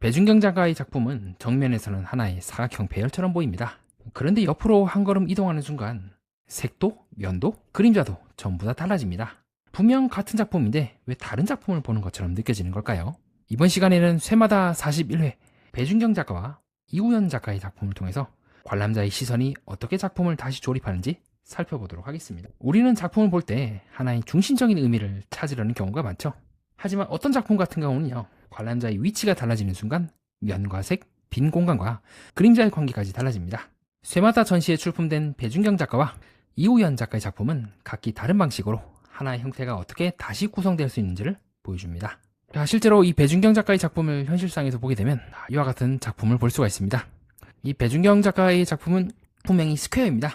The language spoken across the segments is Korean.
배준경 작가의 작품은 정면에서는 하나의 사각형 배열처럼 보입니다. 그런데 옆으로 한 걸음 이동하는 순간 색도, 면도, 그림자도 전부 다 달라집니다. 분명 같은 작품인데 왜 다른 작품을 보는 것처럼 느껴지는 걸까요? 이번 시간에는 쇠마다 41회 배준경 작가와 이우연 작가의 작품을 통해서 관람자의 시선이 어떻게 작품을 다시 조립하는지 살펴보도록 하겠습니다. 우리는 작품을 볼 때 하나의 중심적인 의미를 찾으려는 경우가 많죠. 하지만 어떤 작품 같은 경우는요, 관람자의 위치가 달라지는 순간 면과 색, 빈 공간과 그림자의 관계까지 달라집니다. 쇠마다 전시에 출품된 배준경 작가와 이우연 작가의 작품은 각기 다른 방식으로 하나의 형태가 어떻게 다시 구성될 수 있는지를 보여줍니다. 실제로 이 배준경 작가의 작품을 현실상에서 보게 되면 이와 같은 작품을 볼 수가 있습니다. 이 배준경 작가의 작품은 분명히 스퀘어입니다.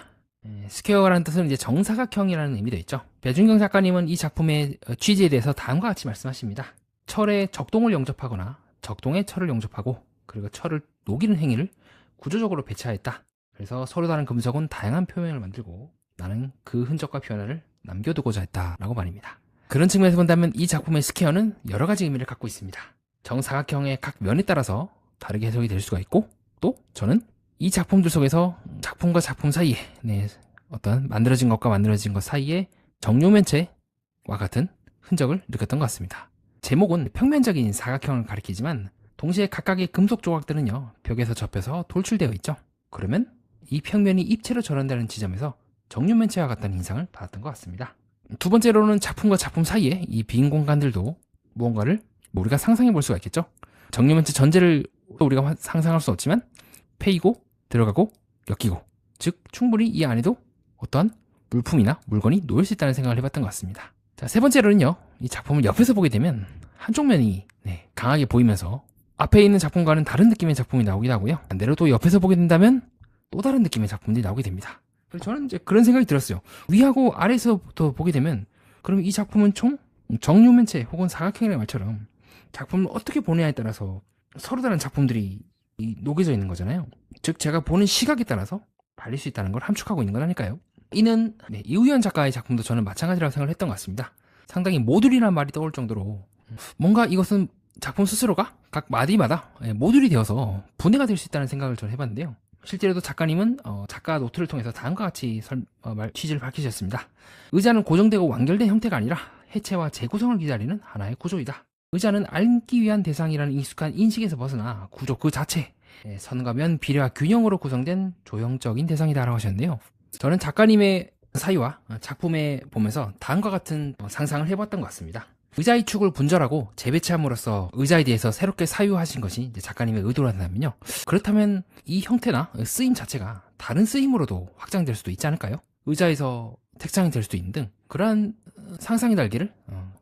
스퀘어라는 뜻은 이제 정사각형이라는 의미도 있죠. 배준경 작가님은 이 작품의 취지에 대해서 다음과 같이 말씀하십니다. 철에 적동을 용접하거나 적동에 철을 용접하고 그리고 철을 녹이는 행위를 구조적으로 배치하였다. 그래서 서로 다른 금속은 다양한 표면을 만들고 나는 그 흔적과 변화를 남겨두고자 했다라고 말입니다. 그런 측면에서 본다면 이 작품의 스퀘어는 여러 가지 의미를 갖고 있습니다. 정사각형의 각 면에 따라서 다르게 해석이 될 수가 있고, 또 저는 이 작품들 속에서 작품과 작품 사이에 어떤 만들어진 것과 만들어진 것 사이에 정육면체와 같은 흔적을 느꼈던 것 같습니다. 제목은 평면적인 사각형을 가리키지만 동시에 각각의 금속 조각들은요, 벽에서 접혀서 돌출되어 있죠. 그러면 이 평면이 입체로 전환되는 지점에서 정육면체와 같다는 인상을 받았던 것 같습니다. 두 번째로는 작품과 작품 사이에 이 빈 공간들도 무언가를 우리가 상상해 볼 수가 있겠죠. 정육면체 전체를 우리가 상상할 수 없지만 패이고 들어가고 엮이고, 즉 충분히 이 안에도 어떠한 물품이나 물건이 놓일 수 있다는 생각을 해봤던 것 같습니다. 자, 세 번째로는요, 이 작품을 옆에서 보게 되면 한쪽 면이 강하게 보이면서 앞에 있는 작품과는 다른 느낌의 작품이 나오기도 하고요, 반대로 또 옆에서 보게 된다면 또 다른 느낌의 작품들이 나오게 됩니다. 그래서 저는 이제 그런 생각이 들었어요. 위하고 아래에서부터 보게 되면 그럼 이 작품은 총 정육면체 혹은 사각형이라는 말처럼 작품을 어떻게 보느냐에 따라서 서로 다른 작품들이 녹여져 있는 거잖아요. 즉 제가 보는 시각에 따라서 달릴 수 있다는 걸 함축하고 있는 거라니까요. 이는 이우연 작가의 작품도 저는 마찬가지라고 생각을 했던 것 같습니다. 상당히 모듈이라는 말이 떠올 정도로 뭔가 이것은 작품 스스로가 각 마디마다 모듈이 되어서 분해가 될 수 있다는 생각을 저는 해봤는데요. 실제로도 작가님은 작가 노트를 통해서 다음과 같이 취지를 밝히셨습니다. 의자는 고정되고 완결된 형태가 아니라 해체와 재구성을 기다리는 하나의 구조이다. 의자는 앉기 위한 대상이라는 익숙한 인식에서 벗어나 구조 그 자체, 선과 면 비례와 균형으로 구성된 조형적인 대상이다라고 하셨는데요. 저는 작가님의 사유와 작품에 보면서 다음과 같은 상상을 해봤던 것 같습니다. 의자의 축을 분절하고 재배치함으로써 의자에 대해서 새롭게 사유하신 것이 이제 작가님의 의도라면요. 그렇다면 이 형태나 쓰임 자체가 다른 쓰임으로도 확장될 수도 있지 않을까요? 의자에서 책상이 될 수도 있는 등 그러한 상상의 날개를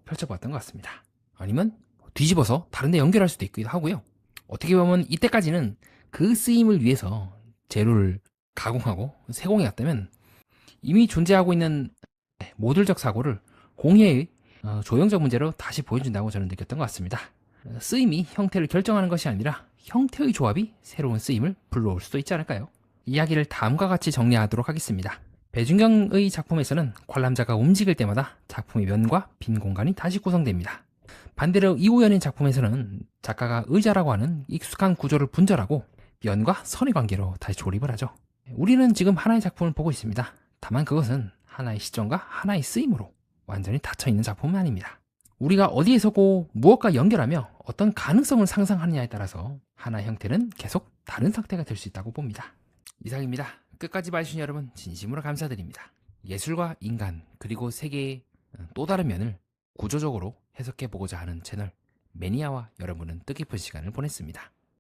펼쳐봤던 것 같습니다. 아니면 뒤집어서 다른 데 연결할 수도 있기도 하고요. 어떻게 보면 이때까지는 그 쓰임을 위해서 재료를 가공하고 세공해 왔다면 이미 존재하고 있는 모듈적 사고를 공예의 조형적 문제로 다시 보여준다고 저는 느꼈던 것 같습니다. 쓰임이 형태를 결정하는 것이 아니라 형태의 조합이 새로운 쓰임을 불러올 수도 있지 않을까요? 이야기를 다음과 같이 정리하도록 하겠습니다. 배준경의 작품에서는 관람자가 움직일 때마다 작품의 면과 빈 공간이 다시 구성됩니다. 반대로 이우연의 작품에서는 작가가 의자라고 하는 익숙한 구조를 분절하고 면과 선의 관계로 다시 조립을 하죠. 우리는 지금 하나의 작품을 보고 있습니다. 다만 그것은 하나의 시점과 하나의 쓰임으로 완전히 닫혀있는 작품은 아닙니다. 우리가 어디에 서고 무엇과 연결하며 어떤 가능성을 상상하느냐에 따라서 하나의 형태는 계속 다른 상태가 될 수 있다고 봅니다. 이상입니다. 끝까지 봐주신 여러분 진심으로 감사드립니다. 예술과 인간 그리고 세계의 또 다른 면을 구조적으로 해석해보고자 하는 채널 매니아와 여러분은 뜻깊은 시간을 보냈습니다.